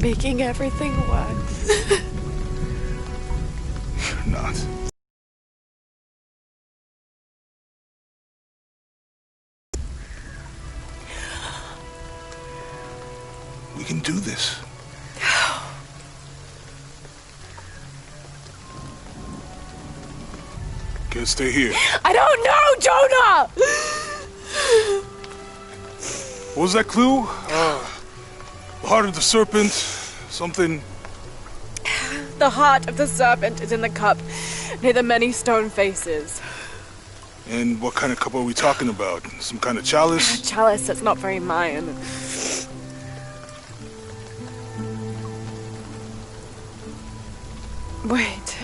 making everything worse. You're not. We can do this. Can't stay here. I don't know, Jonah! What was that clue? The heart of the serpent, something... The heart of the serpent is in the cup, near the many stone faces. And what kind of cup are we talking about? Some kind of chalice? A chalice that's not very mine. Wait.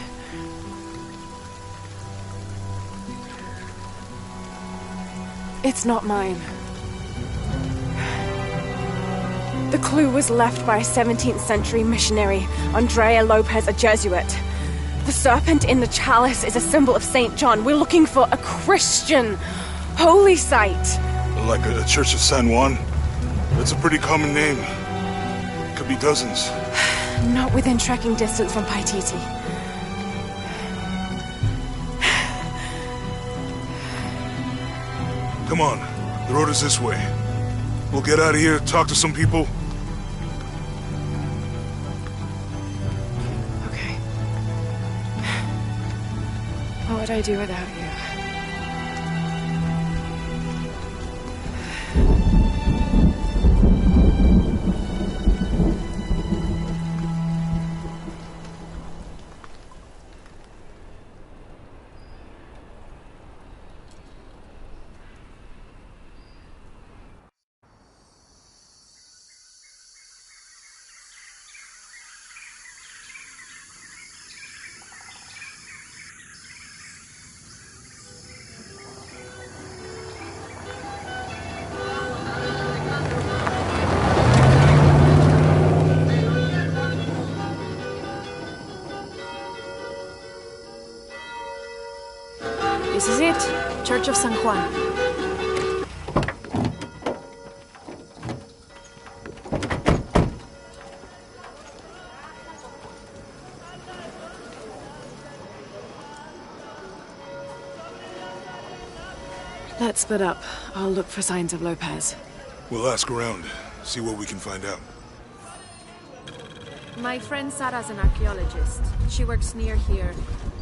It's not mine. The clue was left by a 17th century missionary, Andrea Lopez, a Jesuit. The serpent in the chalice is a symbol of St. John. We're looking for a Christian holy site. Like a Church of San Juan? That's a pretty common name. Could be dozens. Not within trekking distance from Paititi. Come on, the road is this way. We'll get out of here, talk to some people. Okay. What would I do without you? This is it, Church of San Juan. Let's split up. I'll look for signs of Lopez. We'll ask around, see what we can find out. My friend Sarah's an archaeologist. She works near here.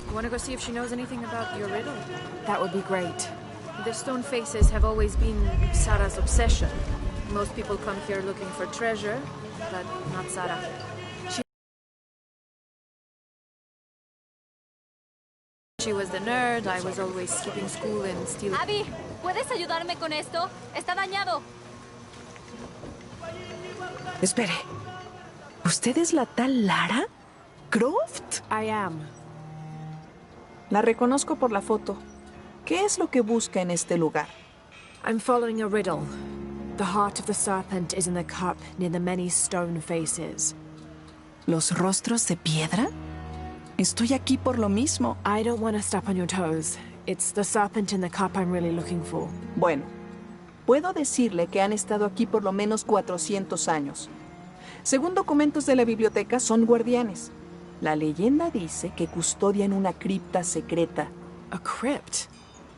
You want to go see if she knows anything about your riddle? That would be great. The stone faces have always been Sarah's obsession. Most people come here looking for treasure, but not Sarah. She was the nerd, I was always skipping school and stealing... Abby, ¿puedes ayudarme con esto? Está dañado. Espere. ¿Usted es la tal Lara Croft? I am. La reconozco por la foto. ¿Qué es lo que busca en este lugar? I'm following a riddle. The heart of the serpent is in the cup near the many stone faces. ¿Los rostros de piedra? Estoy aquí por lo mismo. I don't want to step on your toes. It's the serpent in the cup I'm really looking for. Bueno, puedo decirle que han estado aquí por lo menos 400 años. Según documentos de la biblioteca, son guardianes. La leyenda dice que custodian una cripta secreta. A crypt?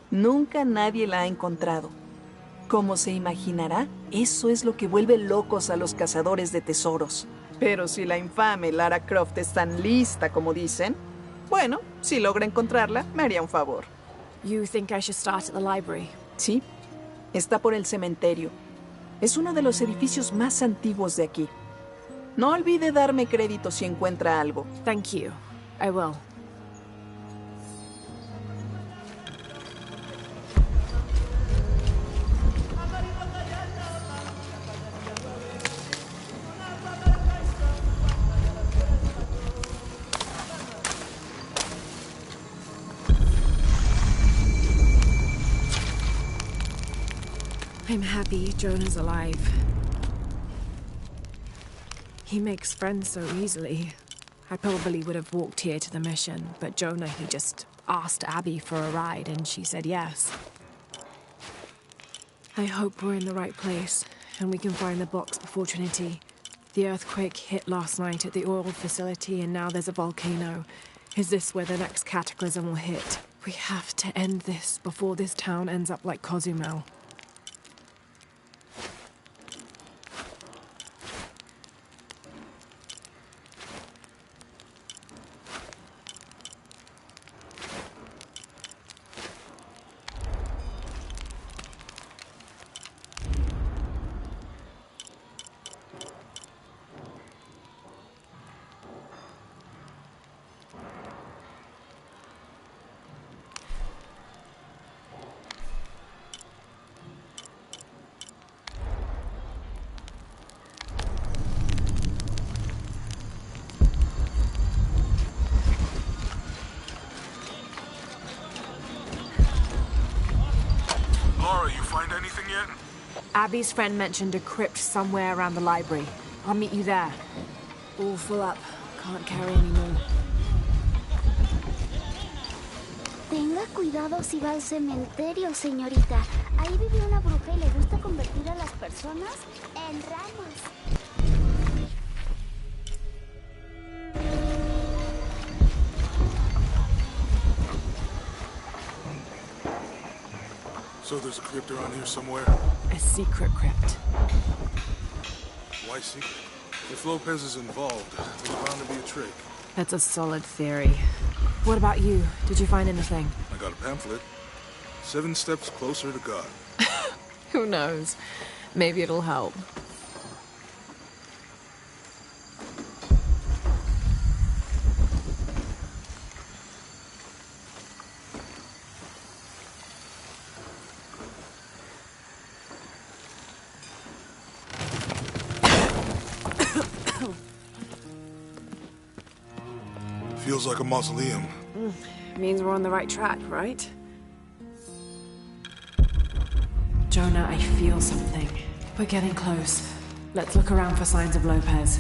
Nunca nadie la ha encontrado. Como se imaginará, eso es lo que vuelve locos a los cazadores de tesoros. Pero si la infame Lara Croft es tan lista como dicen, bueno, si logra encontrarla, me haría un favor. You think I should start at the library? Sí, está por el cementerio. Es uno de los edificios más antiguos de aquí. No olvide darme crédito si encuentra algo. Thank you. I will. I'm happy Jonah's alive. He makes friends so easily. I probably would have walked here to the mission, but Jonah, he just asked Abby for a ride and she said yes. I hope we're in the right place and we can find the box before Trinity. The earthquake hit last night at the oil facility, and now there's a volcano. Is this where the next cataclysm will hit? We have to end this before this town ends up like Cozumel. Laura, you find anything yet? Abby's friend mentioned a crypt somewhere around the library. I'll meet you there. All full up. Can't carry anymore. Tenga cuidado si va al cementerio, señorita. Ahí vive una bruja y le gusta convertir a las personas en ramas. So there's a crypt around here somewhere? A secret crypt. Why secret? If Lopez is involved, there's bound to be a trick. That's a solid theory. What about you? Did you find anything? I got a pamphlet. 7 steps closer to God. Who knows? Maybe it'll help. Feels like a mausoleum. Means we're on the right track, right? Jonah, I feel something. We're getting close. Let's look around for signs of Lopez.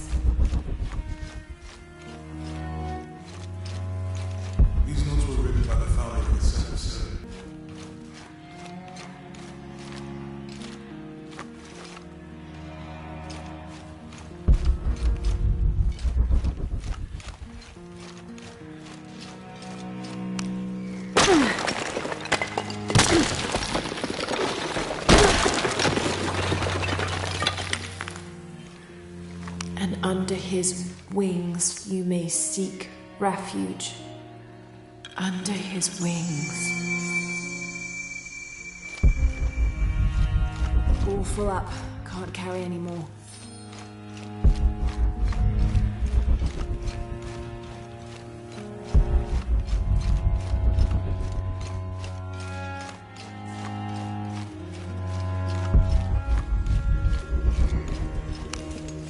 These notes were written by the founder of the Center. And under his wings you may seek refuge. Under his wings. All full up. Can't carry any more.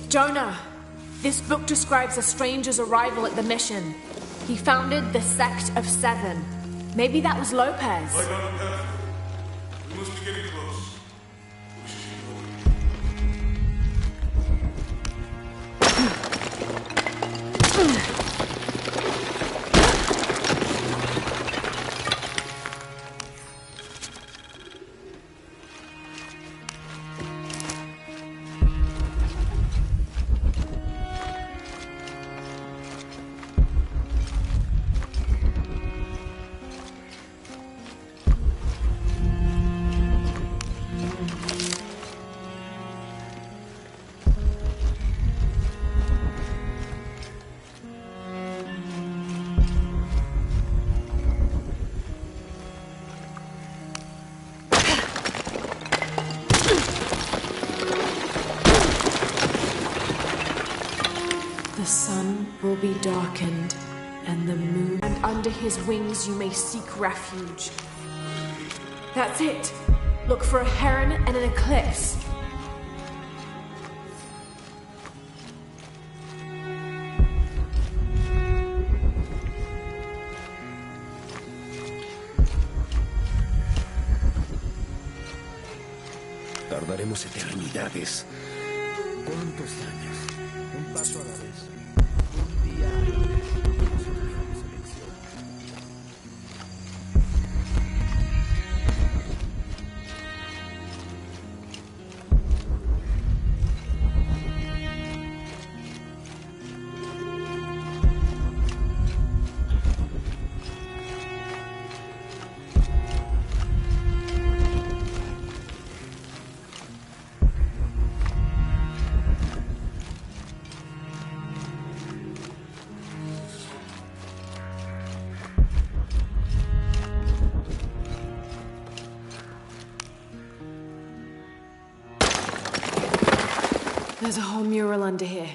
Jonah, this book describes a stranger's arrival at the mission. He founded the Sect of Seven. Maybe that was Lopez. Light on the path. We must be getting close. We should keep moving. The sun will be darkened, and the moon. And under his wings you may seek refuge. That's it. Look for a heron and an eclipse. Tardaremos eternidades. ¿Cuántos años? Un paso a la vez. Un día a la vez. Selección. There's a whole mural under here.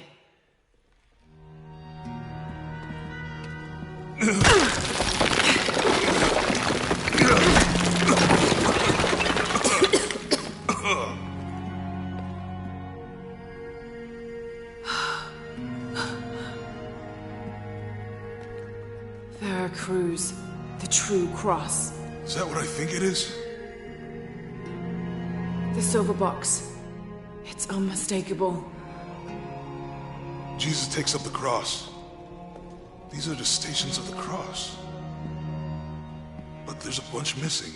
Veracruz, the true cross. Is that what I think it is? The silver box. It's unmistakable. Jesus takes up the cross. These are the stations of the cross. But there's a bunch missing.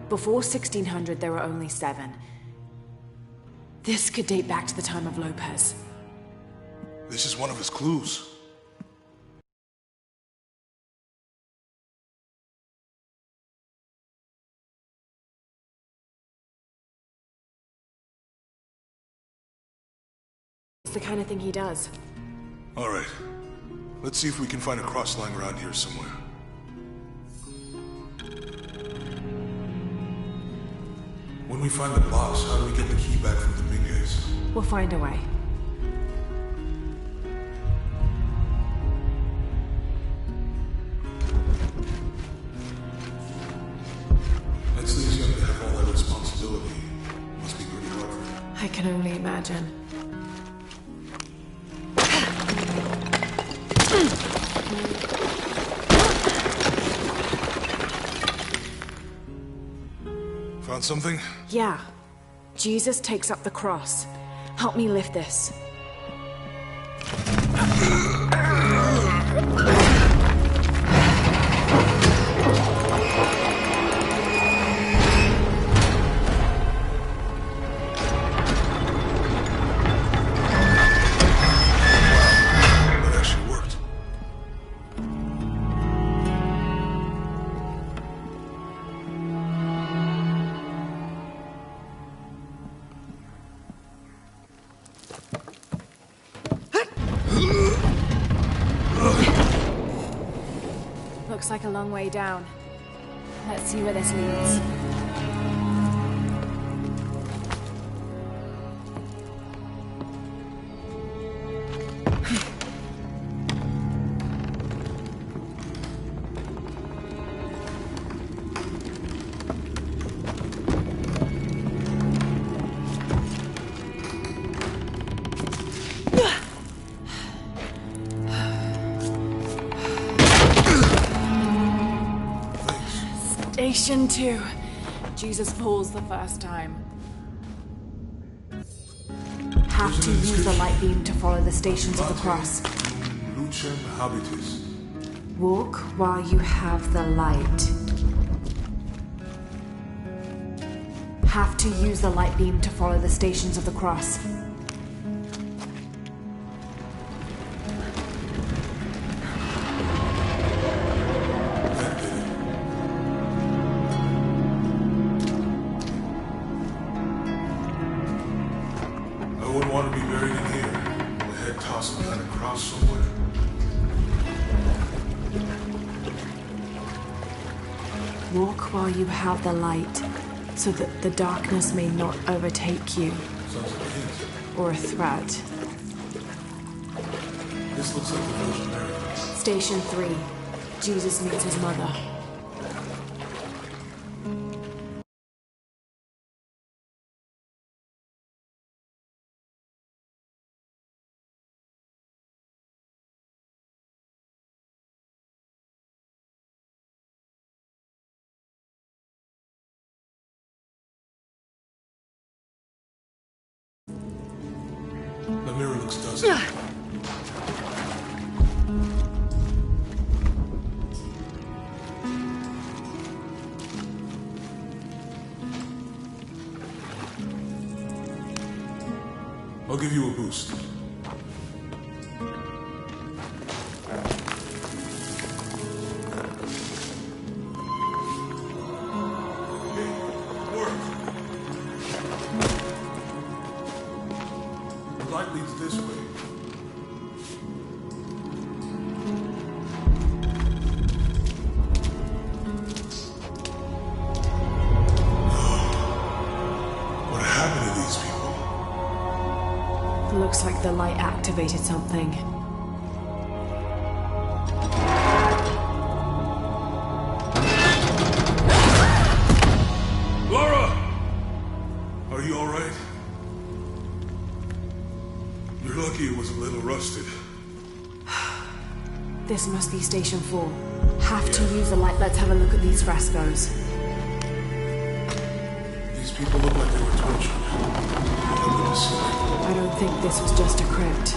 Before 1600, there were only 7. This could date back to the time of Lopez. This is one of his clues. It's the kind of thing he does. All right. Let's see if we can find a cross lying around here somewhere. When we find the box, how do we get the key back from Dominguez? We'll find a way. That's leaves young to have all that responsibility. Must be pretty hard for him. I can only imagine. Found something? Yeah. Jesus takes up the cross. Help me lift this. That actually worked. Looks like a long way down. Let's see where this leads. Station 2. Jesus falls the first time. Have to use the light beam to follow the stations of the cross. Lucem habitus. Walk while you have the light. Have to use the light beam to follow the stations of the cross. I wouldn't want to be buried in here. My head tossed behind a cross somewhere. Walk while you have the light, so that the darkness may not overtake you, Sounds like a hint. or a threat. This looks like the Virgin Mary. Station 3. Jesus meets his mother. The mirror looks dusty. I'll give you a boost. The light leads this way. What happened to these people? like the light activated something. Laura! Are you alright? You're lucky it was a little rusted. This must be Station 4. Have to use the light. Let's have a look at these frescoes. These people look like they were tortured. I don't think this was just a crypt.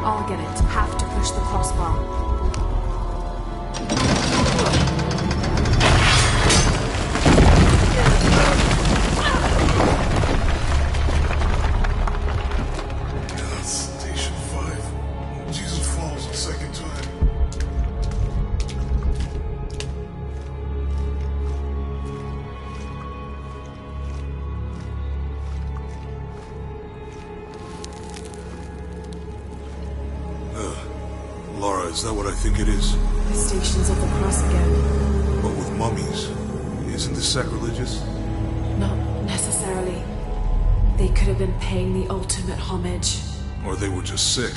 I'll get it. Have to push the crossbar. Station 5. Jesus falls the second time. Laura, is that what I think it is? The Stations of the Cross again. But with mummies. Isn't this sacrilegious? Not necessarily. They could have been paying the ultimate homage. Or they were just sick?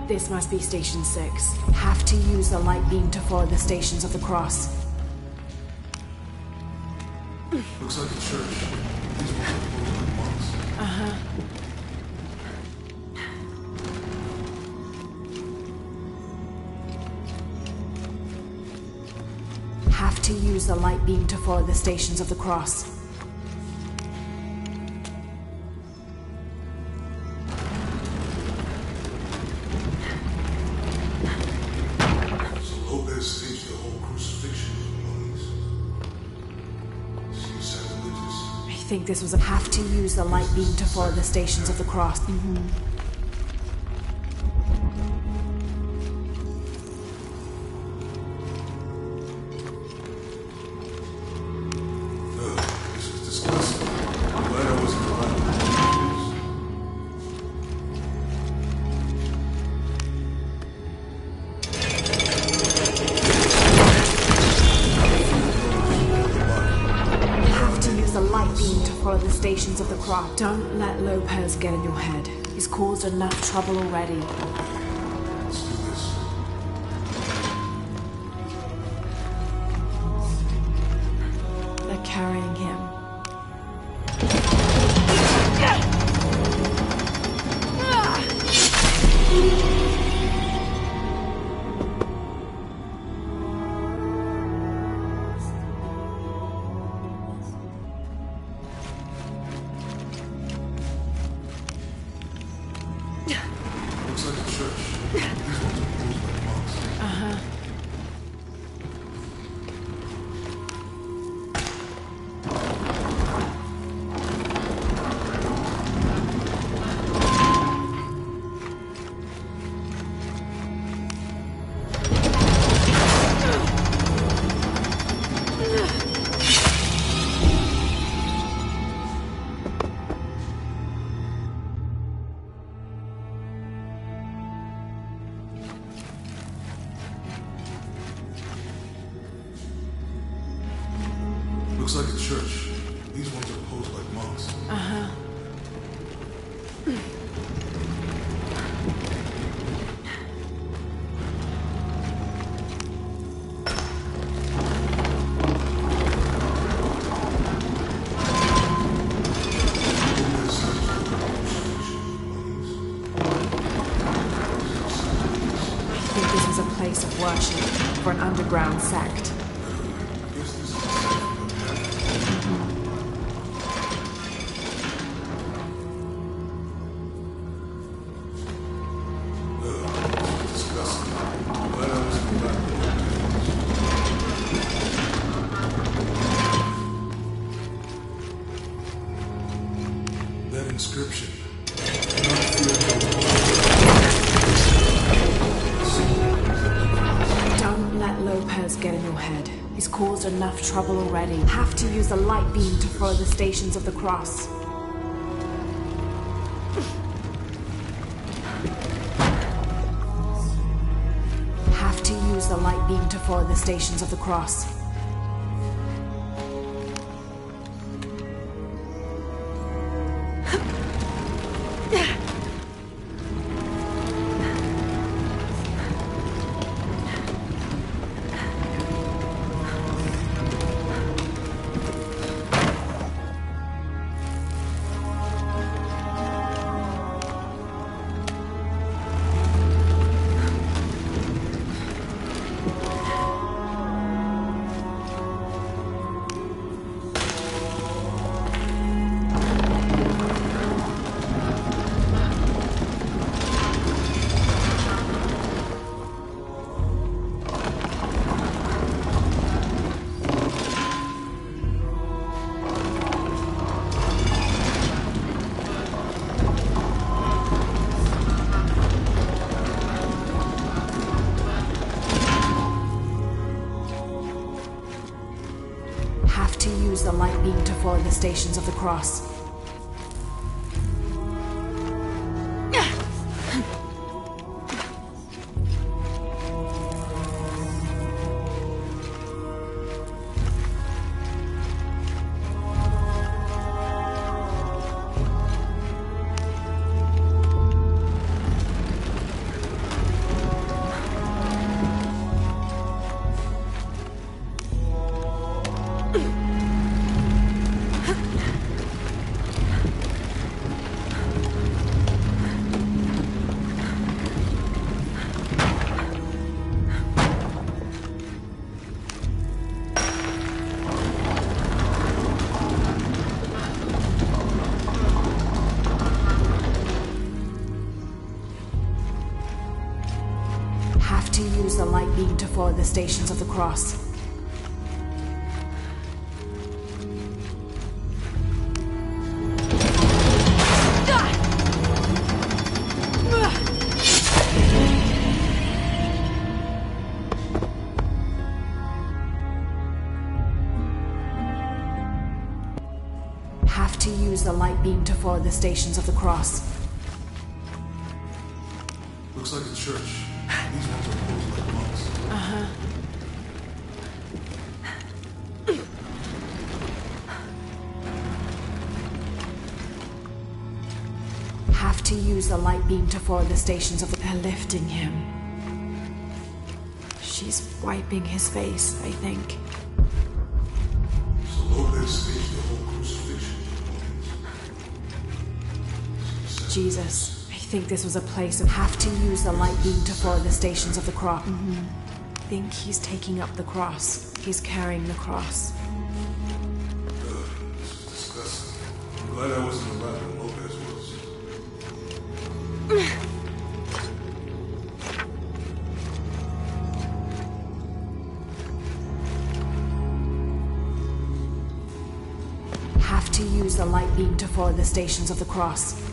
This must be Station 6. Have to use the light beam to follow the Stations of the Cross. Looks like a church. These ones are closed like monks. Have to use the light beam to follow the Stations of the Cross. So Lopez staged the whole crucifixion of the mummies. Seems sacrilegious. I think this was a have to use the light beam to follow the Stations of the Cross. This is disgusting. I'm glad I wasn't around. Have to use the light beam to follow the Stations of the Cross. Don't let Lopez get in your head. He's caused enough trouble already. Let's do this. They're carrying him. Looks like a church. These ones are closed like monks. Looks like a church. These ones are posed like monks. I think this is a place of worship for an underground sect. Guess this is the second of disgusting. I'm glad I wasn't around. That inscription. Do not fear no one. caused enough trouble already. Have to use the light beam to follow the Stations of the Cross. Have to use the light beam to follow the Stations of the Cross. The light beam to follow the Stations of the Cross. Have to use the light beam to follow the Stations of the Cross. Have to use the light beam to follow the Stations of the Cross. Looks like a church. These ones are posed like monks. Have to use the light beam to follow the Stations of the... They're lifting him. She's wiping his face, I think. So Lopez staged the whole crucifixion. Jesus, I think this was a place of... Have to use the light beam to follow the Stations of the Cross. Think he's taking up the cross. He's carrying the cross. This is disgusting. I'm glad I wasn't alive when Lopez was. Have to use the light beam to follow the Stations of the Cross.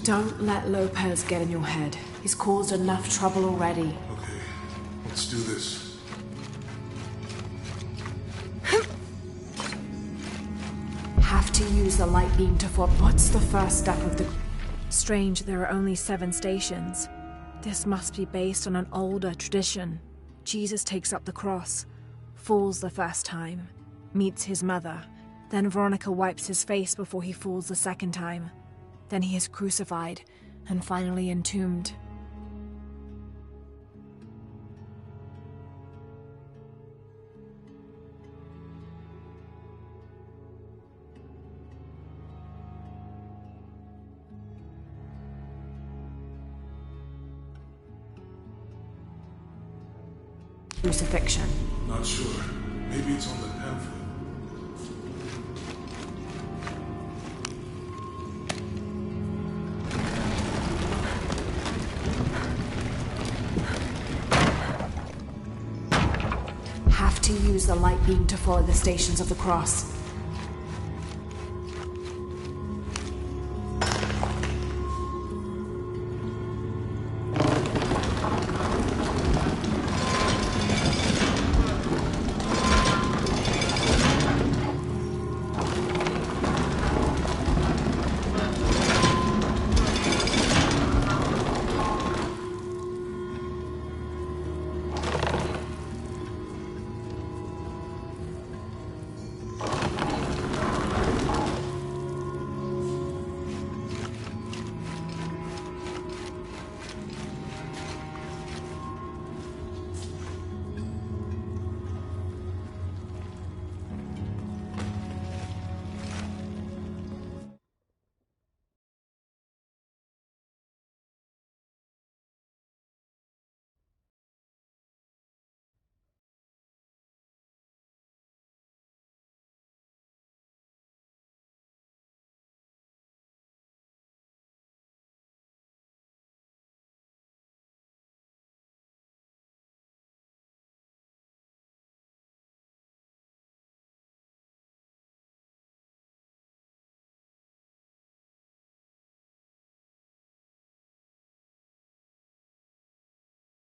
Don't let Lopez get in your head. He's caused enough trouble already. Okay, let's do this. Have to use the light beam to follow. What's the first step of the... Strange, there are only 7 stations. This must be based on an older tradition. Jesus takes up the cross, falls the first time, meets his mother. Then Veronica wipes his face before he falls the second time. Then he is crucified and finally entombed. Crucifixion. Not sure. Maybe it's on the pamphlet. Have to use the light beam to follow the Stations of the Cross.